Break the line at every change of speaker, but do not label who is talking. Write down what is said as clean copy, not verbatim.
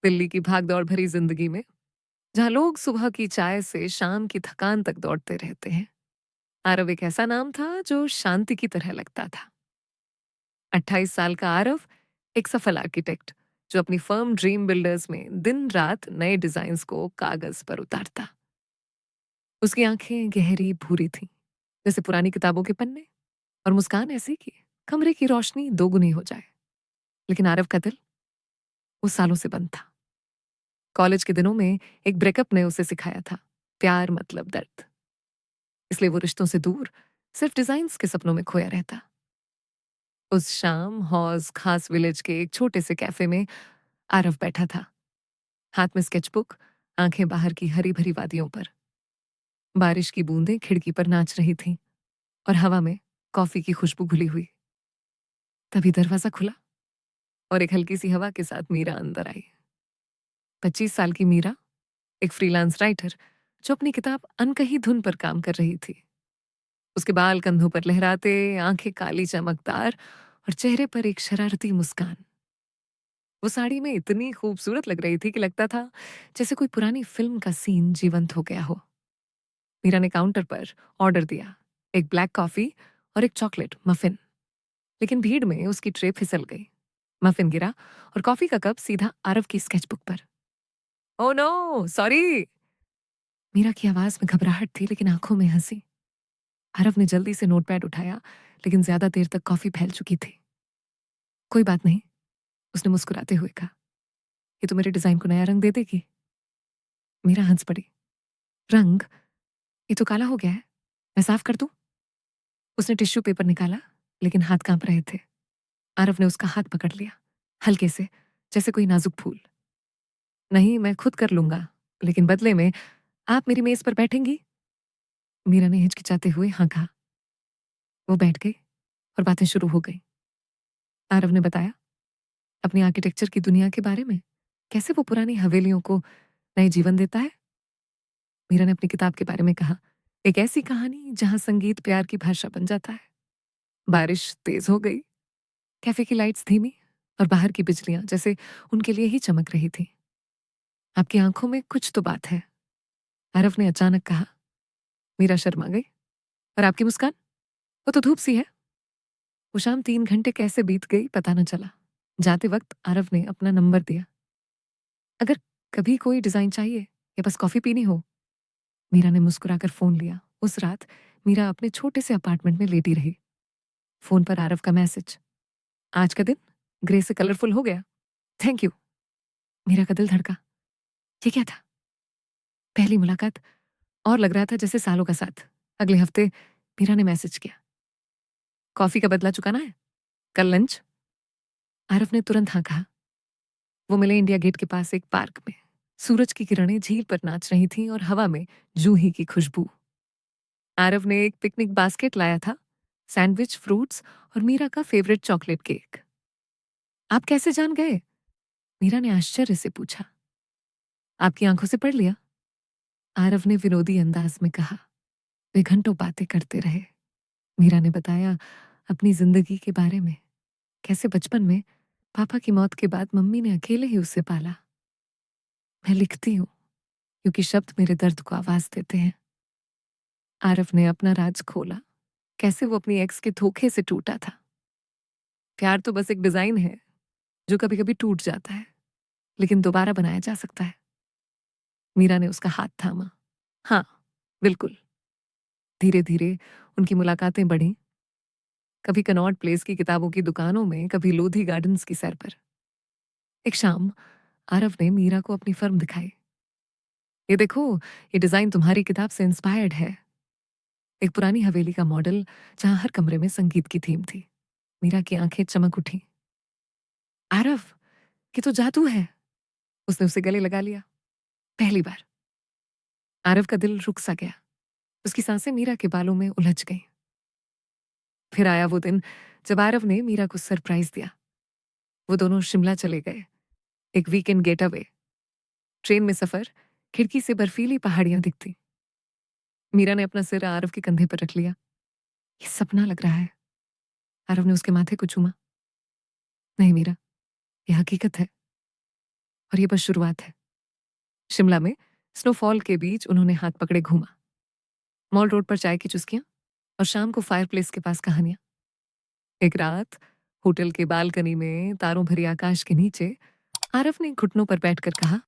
दिल्ली की भाग-दौड़ भरी जिंदगी में, जहाँ लोग सुबह की चाय से शाम की थकान तक दौड़ते रहते हैं, आरव एक ऐसा नाम था जो शांति की तरह लगता था। 28 साल का आरव एक सफल आर्किटेक्ट जो अपनी फर्म ड्रीम बिल्डर्स में दिन रात नए डिजाइन्स को कागज पर उतारता। उसकी आंखें गहरी भूरी थीं, जैसे पुरानी किताबों के पन्ने, और मुस्कान ऐसी कि कमरे की रोशनी दोगुनी हो जाए। लेकिन आरव का दिल उस सालों से बंद था। कॉलेज के दिनों में एक ब्रेकअप ने उसे सिखाया था, प्यार मतलब दर्द। इसलिए वो रिश्तों से दूर सिर्फ डिजाइन्स के सपनों में खोया रहता। उस शाम हौज खास विलेज के एक छोटे से कैफे में आरव बैठा था, हाथ में स्केचबुक, आंखें बाहर की हरी भरी वादियों पर। बारिश की बूंदें खिड़की पर नाच रही थीं और हवा में कॉफी की खुशबू घुली हुई। तभी दरवाजा खुला और एक हल्की सी हवा के साथ मीरा अंदर आई। 25 साल की मीरा, एक फ्रीलांस राइटर जो अपनी किताब अनकही धुन पर काम कर रही थी। उसके बाल कंधों पर लहराते, आंखें काली चमकदार और चेहरे पर एक शरारती मुस्कान। वो साड़ी में इतनी खूबसूरत लग रही थी कि लगता था जैसे कोई पुरानी फिल्म का सीन जीवंत हो गया हो। मीरा ने काउंटर पर ऑर्डर दिया, एक ब्लैक कॉफी और एक चॉकलेट मफिन। लेकिन भीड़ में उसकी ट्रे फिसल गई। मफिन गिरा और कॉफी का कप सीधा आरव की स्केचबुक पर। Oh no, sorry. मीरा की आवाज में घबराहट थी लेकिन आंखों में हंसी। आरव ने जल्दी से नोटपैड उठाया, लेकिन ज्यादा देर तक कॉफी फैल चुकी थी। कोई बात नहीं, उसने मुस्कुराते हुए कहा। ये तो मेरे डिजाइन को नया रंग दे देगी। मीरा हंस पड़ी। रंग? ये तो काला हो गया है, मैं साफ कर दूं? उसने टिश्यू पेपर निकाला, लेकिन हाथ कांप रहे थे। आरव ने उसका हाथ पकड़ लिया, हल्के से, जैसे कोई नाजुक फूल। नहीं, मैं खुद कर लूंगा, लेकिन बदले में आप मेरी मेज पर बैठेंगी? मीरा ने हिचकिचाते हुए हाँ कहा। वो बैठ गई और बातें शुरू हो गई। आरव ने बताया अपनी आर्किटेक्चर की दुनिया के बारे में, कैसे वो पुरानी हवेलियों को नए जीवन देता है। मीरा ने अपनी किताब के बारे में कहा, एक ऐसी कहानी जहां संगीत प्यार की भाषा बन जाता है। बारिश तेज हो गई, कैफे की लाइट्स धीमी और बाहर की बिजलियां जैसे उनके लिए ही चमक रही थी। आपकी आंखों में कुछ तो बात है, आरव ने अचानक कहा। मीरा शर्मा गई। और आपकी मुस्कान, वो तो धूप सी है। वो शाम 3 घंटे कैसे बीत गई पता न चला। जाते वक्त आरव ने अपना नंबर दिया। अगर कभी कोई डिजाइन चाहिए या बस कॉफी पीनी हो। मीरा ने मुस्कुराकर फोन लिया। उस रात मीरा अपने छोटे से अपार्टमेंट में लेटी रही। फोन पर आरव का मैसेज, आज का दिन ग्रे से कलरफुल हो गया, थैंक यू। मीरा का दिल धड़का। ये क्या था? पहली मुलाकात, और लग रहा था जैसे सालों का साथ। अगले हफ्ते मीरा ने मैसेज किया, कॉफी का बदला चुकाना है, कल लंच? आरव ने तुरंत हाँ कहा। वो मिले इंडिया गेट के पास एक पार्क में। सूरज की किरणें झील पर नाच रही थीं और हवा में जूही की खुशबू। आरव ने एक पिकनिक बास्केट लाया था, सैंडविच, फ्रूट्स और मीरा का फेवरेट चॉकलेट केक। आप कैसे जान गए? मीरा ने आश्चर्य से पूछा। आपकी आंखों से पढ़ लिया, आरव ने विनोदी अंदाज में कहा। वे घंटों बातें करते रहे। मीरा ने बताया अपनी जिंदगी के बारे में, कैसे बचपन में पापा की मौत के बाद मम्मी ने अकेले ही उसे पाला। मैं लिखती हूँ क्योंकि शब्द मेरे दर्द को आवाज देते हैं। आरव ने अपना राज खोला, कैसे वो अपनी एक्स के धोखे से टूटा था। प्यार तो बस एक डिजाइन है जो कभी कभी टूट जाता है, लेकिन दोबारा बनाया जा सकता है। मीरा ने उसका हाथ थामा। हाँ, बिल्कुल। धीरे धीरे उनकी मुलाकातें बढ़ी, कभी कनॉट प्लेस की किताबों की दुकानों में, कभी लोधी गार्डन्स की सैर पर। एक शाम आरव ने मीरा को अपनी फर्म दिखाई। ये देखो, ये डिजाइन तुम्हारी किताब से इंस्पायर्ड है। एक पुरानी हवेली का मॉडल जहां हर कमरे में संगीत की थीम थी। मीरा की आंखें चमक उठी। आरव, ये तो जादू है। उसने उसे गले लगा लिया। पहली बार आरव का दिल रुक सा गया। उसकी सांसें मीरा के बालों में उलझ गईं। फिर आया वो दिन जब आरव ने मीरा को सरप्राइज दिया। वो दोनों शिमला चले गए, एक वीकेंड गेट अवे। ट्रेन में सफर, खिड़की से बर्फीली पहाड़ियां दिखती। मीरा ने अपना सिर आरव के कंधे पर रख लिया। ये सपना लग रहा है। आरव ने उसके माथे को चूमा। नहीं मीरा, ये हकीकत है। और ये बस शुरुआत है। शिमला में स्नोफॉल के बीच उन्होंने हाथ पकड़े घूमा, मॉल रोड पर चाय की चुस्कियां और शाम को फायरप्लेस के पास कहानियां। एक रात होटल के बालकनी में तारों भरी आकाश के नीचे आरव ने घुटनों पर बैठकर कहा,